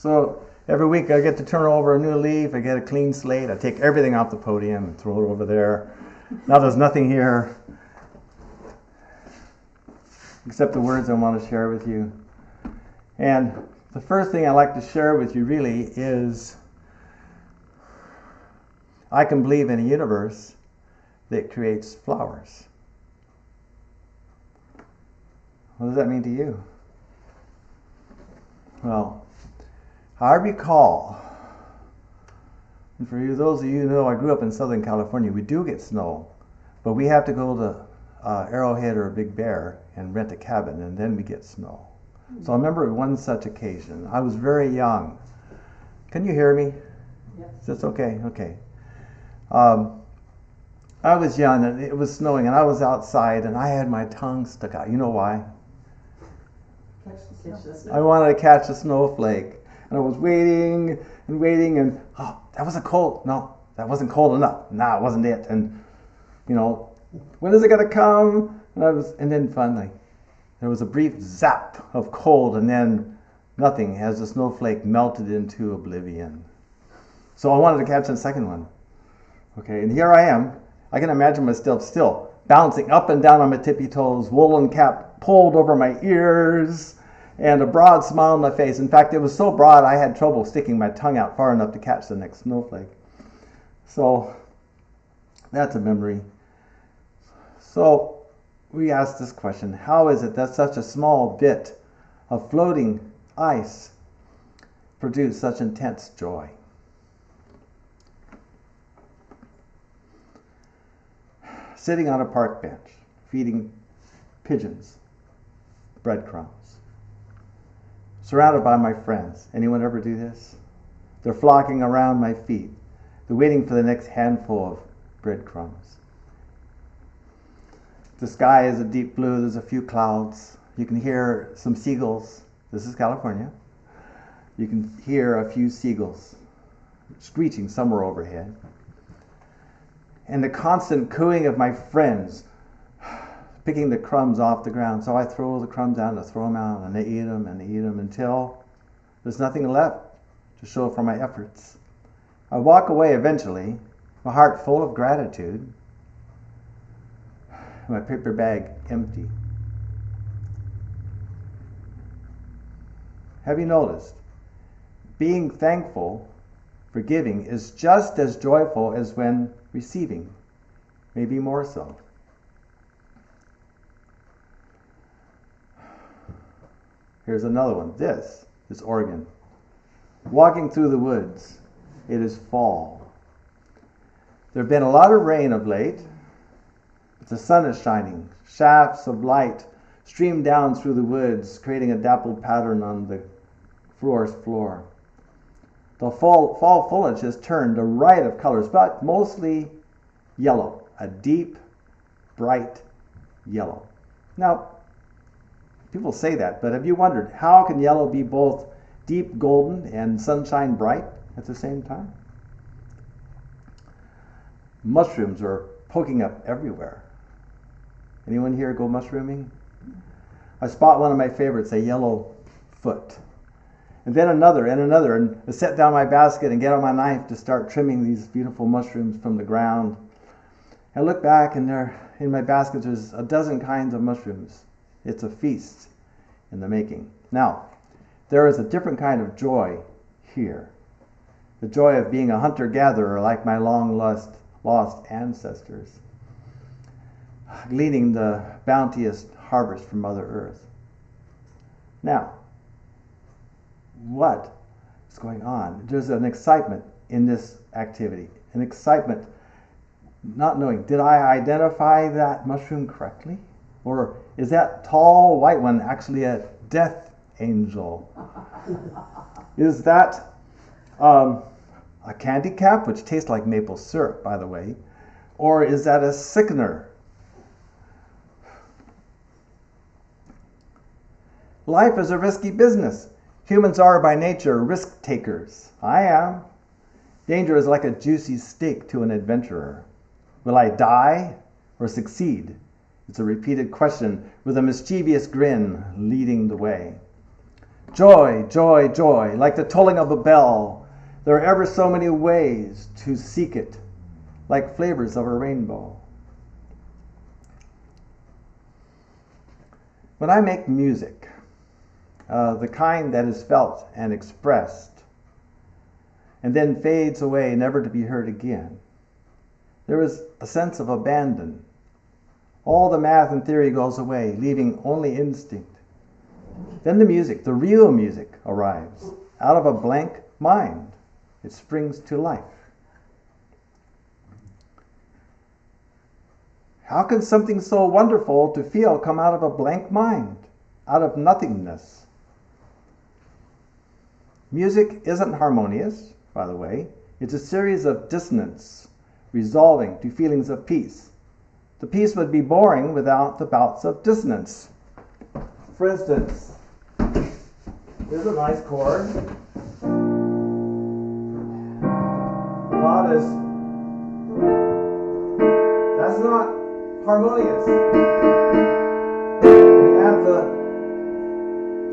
So every week I get to turn over a new leaf, I get a clean slate, I take everything off the podium and throw it over there. Now there's nothing here except the words I want to share with you. And the first thing I like to share with you really is I can believe in a universe that creates flowers. What does that mean to you? Well, I recall, and for you, those of you who know, I grew up in Southern California. We do get snow, but we have to go to Arrowhead or Big Bear and rent a cabin, and then we get snow. So I remember one such occasion. I was very young. Can you hear me? Yes. Is this okay? Okay. I was young, and it was snowing, and I was outside, and I had my tongue stuck out. You know why? I wanted to catch a snowflake. And I was waiting and waiting, and that wasn't cold. No, that wasn't cold enough. No, it wasn't it. And, when is it going to come? And then finally, there was a brief zap of cold, and then nothing as the snowflake melted into oblivion. So I wanted to catch a second one. Okay, and here I am. I can imagine myself still bouncing up and down on my tippy toes, woolen cap pulled over my ears, and a broad smile on my face. In fact, it was so broad I had trouble sticking my tongue out far enough to catch the next snowflake. So that's a memory. So we asked this question: how is it that such a small bit of floating ice produced such intense joy? Sitting on a park bench, feeding pigeons breadcrumbs. Surrounded by my friends. Anyone ever do this? They're flocking around my feet. They're waiting for the next handful of breadcrumbs. The sky is a deep blue. There's a few clouds. You can hear some seagulls. This is California. You can hear a few seagulls screeching somewhere overhead. And the constant cooing of my friends picking the crumbs off the ground. So I throw the crumbs out and I throw them out, and they eat them and they eat them until there's nothing left to show for my efforts. I walk away eventually, my heart full of gratitude, my paper bag empty. Have you noticed? Being thankful for giving is just as joyful as when receiving, maybe more so. Here's another one. This is Oregon. Walking through the woods. It is fall. There have been a lot of rain of late, but the sun is shining. Shafts of light stream down through the woods, creating a dappled pattern on the forest floor. The fall foliage has turned a riot of colors, but mostly yellow, a deep, bright yellow. Now, people say that, but have you wondered, how can yellow be both deep golden and sunshine bright at the same time? Mushrooms are poking up everywhere. Anyone here go mushrooming? I spot one of my favorites, a yellow foot. And then another and another, and I set down my basket and get out my knife to start trimming these beautiful mushrooms from the ground. I look back, and there in my basket there's a dozen kinds of mushrooms. It's a feast in the making. Now, there is a different kind of joy here. The joy of being a hunter-gatherer like my long-lost ancestors, gleaning the bounteous harvest from Mother Earth. Now, what is going on? There's an excitement in this activity, an excitement not knowing, did I identify that mushroom correctly? Or is that tall white one actually a death angel? Is that a candy cap, which tastes like maple syrup, by the way? Or is that a sickener? Life is a risky business. Humans are by nature risk takers. I am. Danger is like a juicy steak to an adventurer. Will I die or succeed? It's a repeated question with a mischievous grin leading the way. Joy, joy, joy, like the tolling of a bell. There are ever so many ways to seek it, like flavors of a rainbow. When I make music, the kind that is felt and expressed, and then fades away never to be heard again, there is a sense of abandon. All the math and theory goes away, leaving only instinct. Then the music, the real music, arrives. Out of a blank mind, it springs to life. How can something so wonderful to feel come out of a blank mind, out of nothingness? Music isn't harmonious, by the way. It's a series of dissonance, resolving to feelings of peace. The piece would be boring without the bouts of dissonance. For instance, here's a nice chord. That's not harmonious. You add the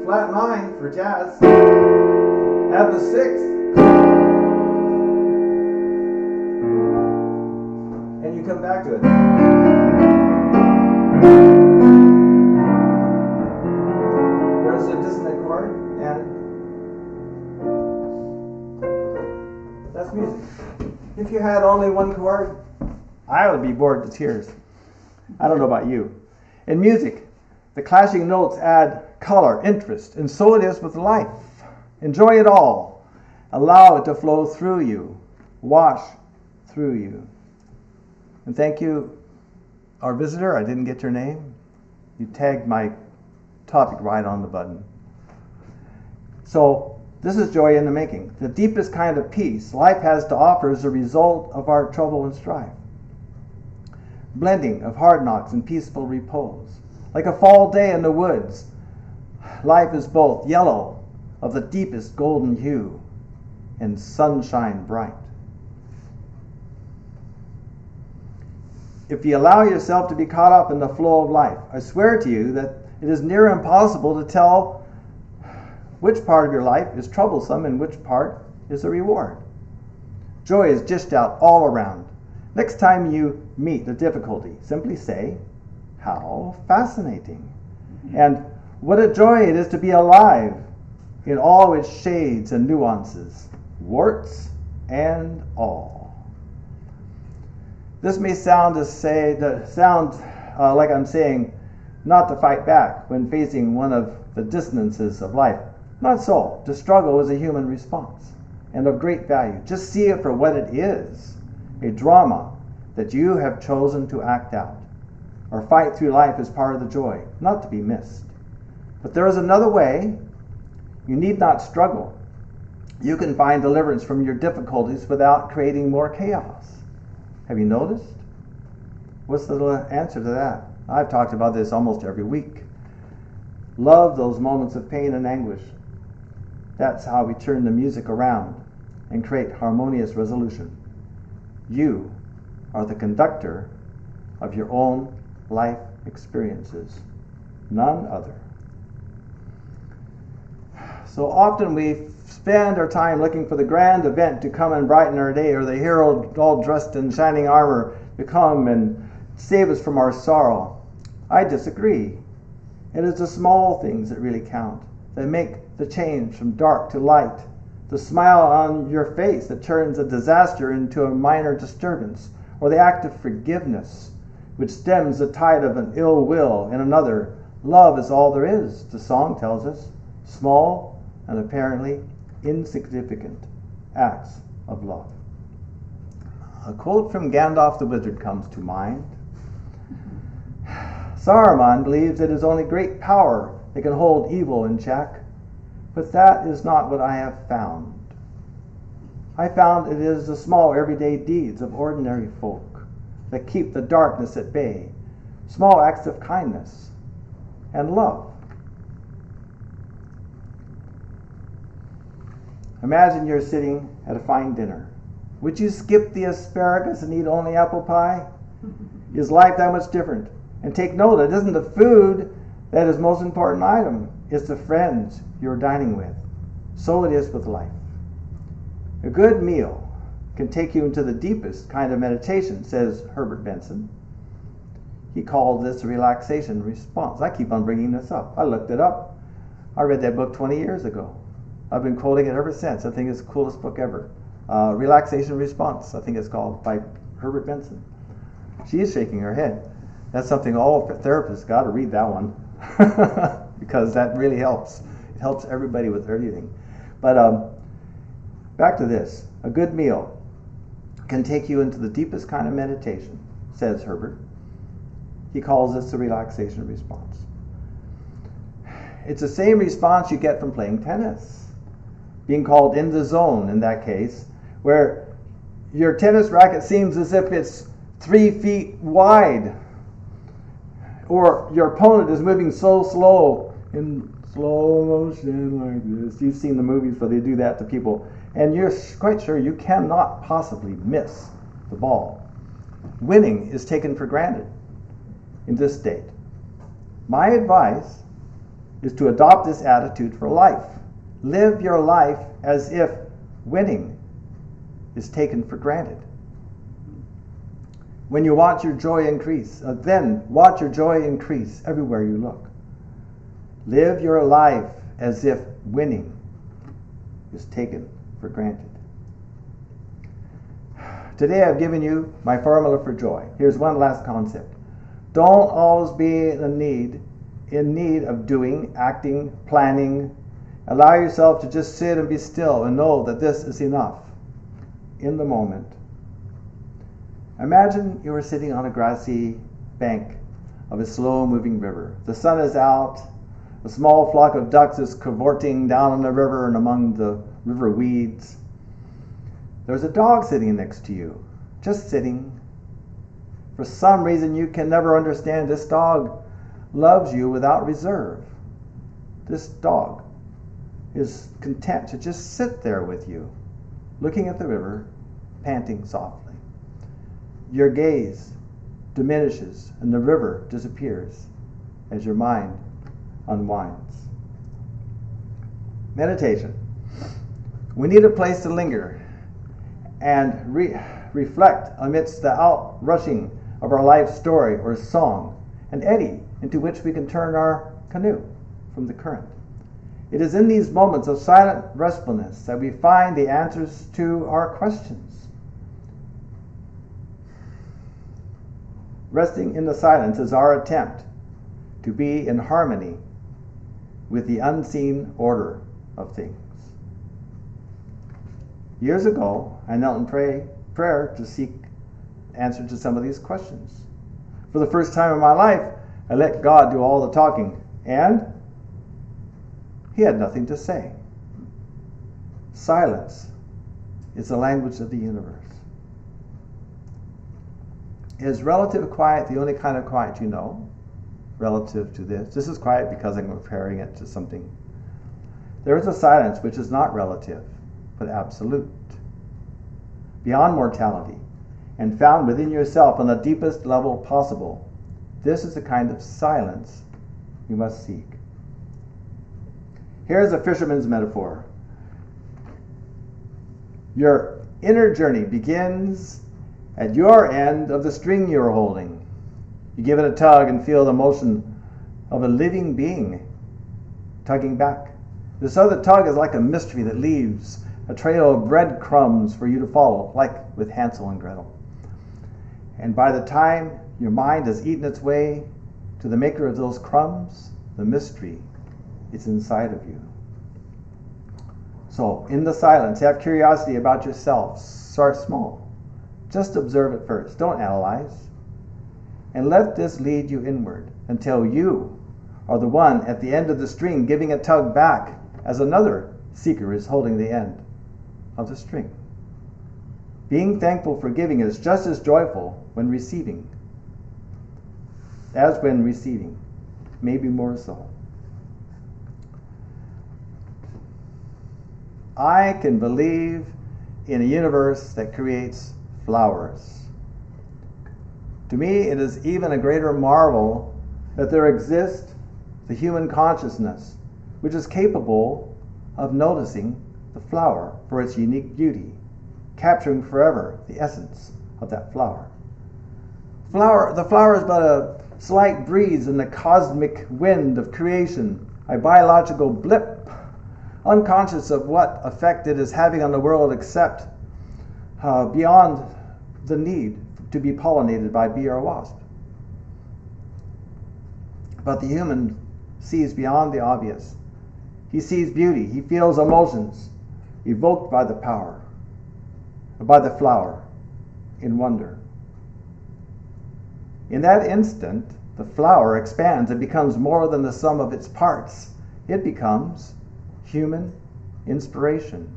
flat 9 for jazz, add the 6, and you come back to it. There's a dissonant chord, and that's music. If you had only one chord, I would be bored to tears. I don't know about you. In music, the clashing notes add color, interest, and so it is with life. Enjoy it all. Allow it to flow through you, wash through you. And thank you, our visitor. I didn't get your name. You tagged my topic right on the button. So this is joy in the making. The deepest kind of peace life has to offer is a result of our trouble and strife. Blending of hard knocks and peaceful repose. Like a fall day in the woods, life is both yellow of the deepest golden hue and sunshine bright. If you allow yourself to be caught up in the flow of life, I swear to you that it is near impossible to tell which part of your life is troublesome and which part is a reward. Joy is dished out all around. Next time you meet a difficulty, simply say, "How fascinating." And what a joy it is to be alive in all its shades and nuances, warts and all. This may sound like I'm saying not to fight back when facing one of the dissonances of life. Not so. To struggle is a human response and of great value. Just see it for what it is, a drama that you have chosen to act out. Our fight through life is part of the joy, not to be missed. But there is another way. You need not struggle. You can find deliverance from your difficulties without creating more chaos. Have you noticed? What's the answer to that? I've talked about this almost every week. Love those moments of pain and anguish. That's how we turn the music around and create harmonious resolution. You are the conductor of your own life experiences, none other. So often we spend our time looking for the grand event to come and brighten our day, or the hero all dressed in shining armor to come and save us from our sorrow. I disagree. It is the small things that really count, that make the change from dark to light, the smile on your face that turns a disaster into a minor disturbance, or the act of forgiveness which stems the tide of an ill will in another. Love is all there is, the song tells us. Small and apparently insignificant acts of love. A quote from Gandalf the Wizard comes to mind. Saruman believes it is only great power that can hold evil in check, but that is not what I have found. I found it is the small everyday deeds of ordinary folk that keep the darkness at bay, small acts of kindness and love. Imagine you're sitting at a fine dinner. Would you skip the asparagus and eat only apple pie? Is life that much different? And take note, it isn't the food that is the most important item. It's the friends you're dining with. So it is with life. A good meal can take you into the deepest kind of meditation, says Herbert Benson. He called this a relaxation response. I keep on bringing this up. I looked it up. I read that book 20 years ago. I've been quoting it ever since. I think it's the coolest book ever. Relaxation Response, I think it's called, by Herbert Benson. She is shaking her head. That's something all therapists got to read that one because that really helps. It helps everybody with everything. But back to this. A good meal can take you into the deepest kind of meditation, says Herbert. He calls this the relaxation response. It's the same response you get from playing tennis, being called in the zone in that case, where your tennis racket seems as if it's 3 feet wide, or your opponent is moving so slow in slow motion like this. You've seen the movies where they do that to people, and you're quite sure you cannot possibly miss the ball. Winning is taken for granted in this state. My advice is to adopt this attitude for life. Live your life as if winning is taken for granted. When you watch your joy increase, then watch your joy increase everywhere you look. Live your life as if winning is taken for granted. Today I've given you my formula for joy. Here's one last concept. Don't always be in need of doing, acting, planning. Allow yourself to just sit and be still and know that this is enough in the moment. Imagine you are sitting on a grassy bank of a slow-moving river. The sun is out. A small flock of ducks is cavorting down on the river and among the river weeds. There's a dog sitting next to you, just sitting. For some reason you can never understand, this dog loves you without reserve. This dog is content to just sit there with you, looking at the river, panting softly. Your gaze diminishes and the river disappears as your mind unwinds. Meditation. We need a place to linger and reflect amidst the outrushing of our life story or song, an eddy into which we can turn our canoe from the current. It is in these moments of silent restfulness that we find the answers to our questions. Resting in the silence is our attempt to be in harmony with the unseen order of things. Years ago, I knelt in prayer to seek answer to some of these questions. For the first time in my life, I let God do all the talking, and He had nothing to say. Silence is the language of the universe. Is relative quiet the only kind of quiet you know? Relative to this. This is quiet because I'm comparing it to something. There is a silence which is not relative, but absolute, beyond mortality, and found within yourself on the deepest level possible. This is the kind of silence you must seek. Here's a fisherman's metaphor. Your inner journey begins at your end of the string you're holding. You give it a tug and feel the motion of a living being tugging back. This other tug is like a mystery that leaves a trail of breadcrumbs for you to follow, like with Hansel and Gretel. And by the time your mind has eaten its way to the maker of those crumbs, the mystery is inside of you. So, in the silence, have curiosity about yourself. Start small. Just observe it first. Don't analyze. And let this lead you inward until you are the one at the end of the string giving a tug back as another seeker is holding the end of the string. Being thankful for giving is just as joyful when receiving as when receiving, maybe more so. I can believe in a universe that creates flowers. To me, it is even a greater marvel that there exists the human consciousness which is capable of noticing the flower for its unique beauty, capturing forever the essence of that flower. The flower is but a slight breeze in the cosmic wind of creation, a biological blip, unconscious of what effect it is having on the world except beyond the need to be pollinated by bee or wasp. But the human sees beyond the obvious. He sees beauty. He feels emotions evoked by the flower in wonder. In that instant, the flower expands and becomes more than the sum of its parts. It becomes human inspiration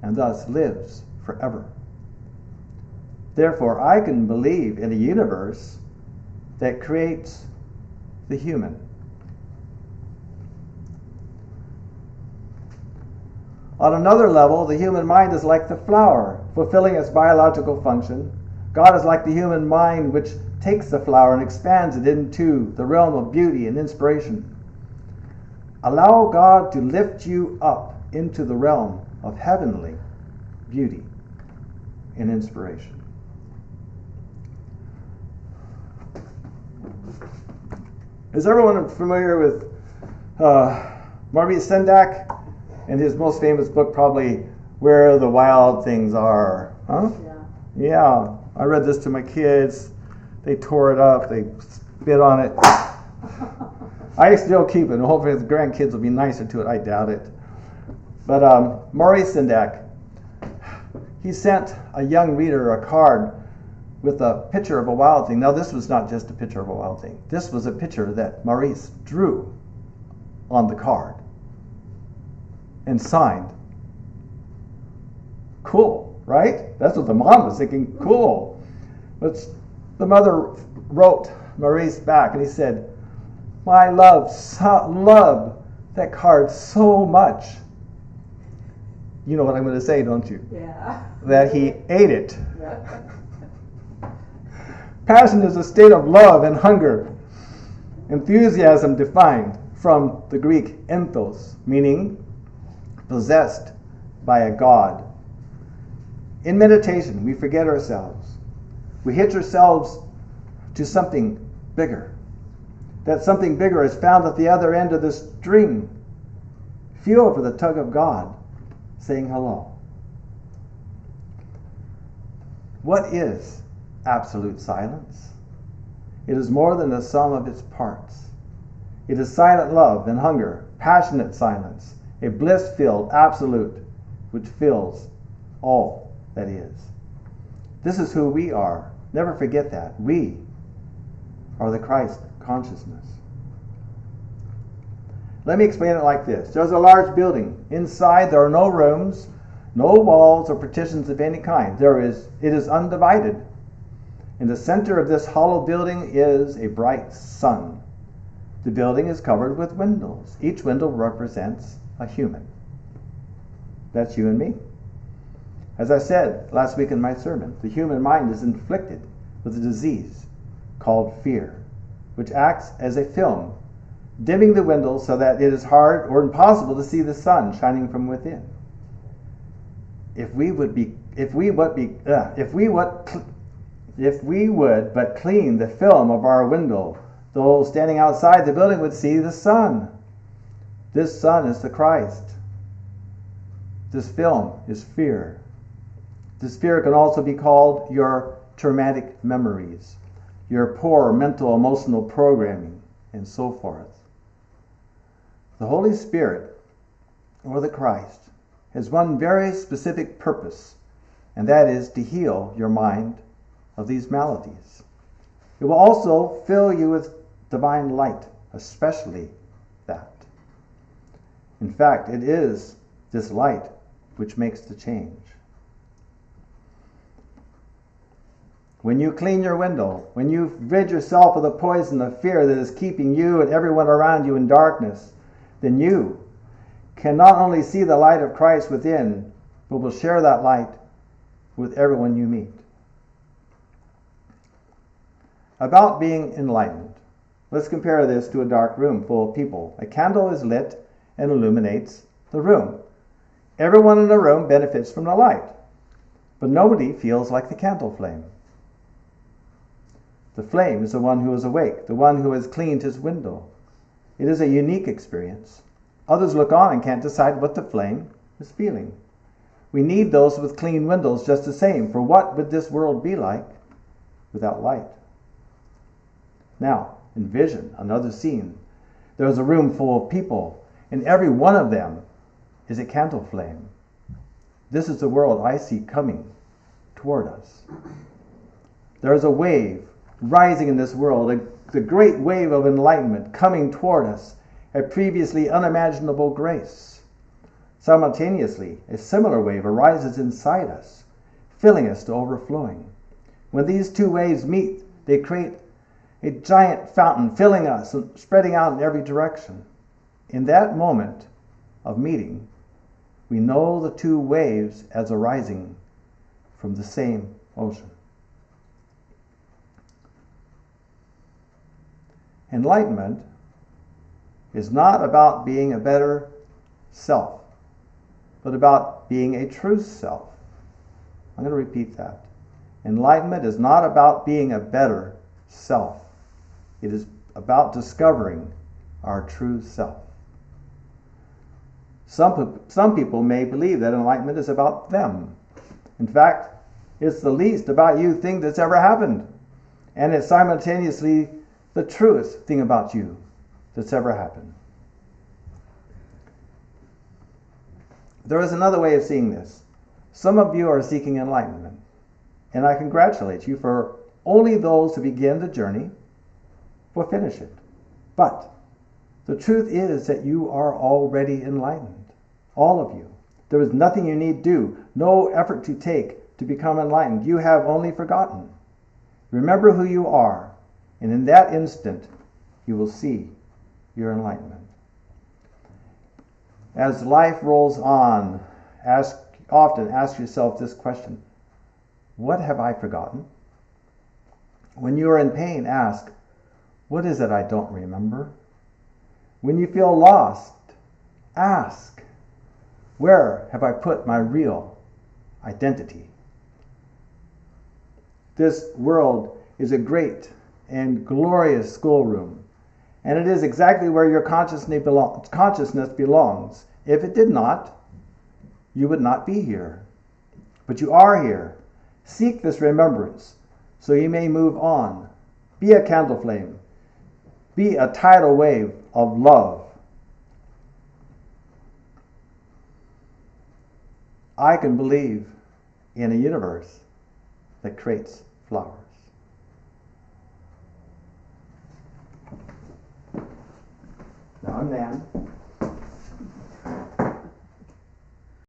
and thus lives forever. Therefore, I can believe in a universe that creates the human. On another level, the human mind is like the flower, fulfilling its biological function. God is like the human mind, which takes the flower and expands it into the realm of beauty and inspiration. Allow God to lift you up into the realm of heavenly beauty and inspiration. Is everyone familiar with Maurice Sendak and his most famous book, probably Where the Wild Things Are? Huh? Yeah. I read this to my kids. They tore it up. They spit on it. I still keep it. Hopefully the grandkids will be nicer to it. I doubt it. But Maurice Sendak, he sent a young reader a card with a picture of a wild thing. Now, this was not just a picture of a wild thing. This was a picture that Maurice drew on the card and signed. Cool, right? That's what the mom was thinking. Cool. But the mother wrote Maurice back, and he said, "My love loved that card so much." You know what I'm going to say, don't you? Yeah. That he ate it. Passion is a state of love and hunger. Enthusiasm defined from the Greek enthos, meaning possessed by a god. In meditation, we forget ourselves. We hitch ourselves to something bigger. That something bigger is found at the other end of the string. Feel for the tug of God saying hello. What is absolute silence? It is more than the sum of its parts. It is silent love and hunger, passionate silence, a bliss-filled absolute which fills all that is. This is who we are. Never forget that. We are the Christ consciousness. Let me explain it like this. There's a large building. Inside there are no rooms, no walls or partitions of any kind. It is undivided. In the center of this hollow building is a bright sun. The building is covered with windows. Each window represents a human. That's you and me. As I said last week in my sermon, the human mind is inflicted with a disease called fear, which acts as a film, dimming the windows so that it is hard or impossible to see the sun shining from within. If we would but clean the film of our window, those standing outside the building would see the sun. This sun is the Christ. This film is fear. This fear can also be called your traumatic memories, your poor mental emotional programming, and so forth. The Holy Spirit, or the Christ, has one very specific purpose, and that is to heal your mind of these maladies. It will also fill you with divine light, especially that. In fact, it is this light which makes the change. When you clean your window, when you rid yourself of the poison of fear that is keeping you and everyone around you in darkness, then you can not only see the light of Christ within, but will share that light with everyone you meet. About being enlightened. Let's compare this to a dark room full of people. A candle is lit and illuminates the room. Everyone in the room benefits from the light, but nobody feels like the candle flame. The flame is the one who is awake, the one who has cleaned his window. It is a unique experience. Others look on and can't decide what the flame is feeling. We need those with clean windows just the same, for what would this world be like without light? Now, envision another scene. There is a room full of people, and every one of them is a candle flame. This is the world I see coming toward us. There is a wave rising in this world, the great wave of enlightenment coming toward us, a previously unimaginable grace. Simultaneously, a similar wave arises inside us, filling us to overflowing. When these two waves meet, they create a giant fountain filling us and spreading out in every direction. In that moment of meeting, we know the two waves as arising from the same ocean. Enlightenment is not about being a better self, but about being a true self. I'm going to repeat that. Enlightenment is not about being a better self. It is about discovering our true self. Some people may believe that enlightenment is about them. In fact, it's the least about you thing that's ever happened. And it's simultaneously the truest thing about you that's ever happened. There is another way of seeing this. Some of you are seeking enlightenment, and I congratulate you, for only those who begin the journey will finish it. But the truth is that you are already enlightened, all of you. There is nothing you need do, no effort to take to become enlightened. You have only forgotten. Remember who you are, and in that instant, you will see your enlightenment. As life rolls on, often ask yourself this question: what have I forgotten? When you are in pain, ask, what is it I don't remember? When you feel lost, ask, where have I put my real identity? This world is a great and glorious schoolroom, and it is exactly where your consciousness belongs. If it did not, you would not be here. But you are here. Seek this remembrance so you may move on. Be a candle flame. Be a tidal wave of love. I can believe in a universe that creates flowers. Now I'm Dan.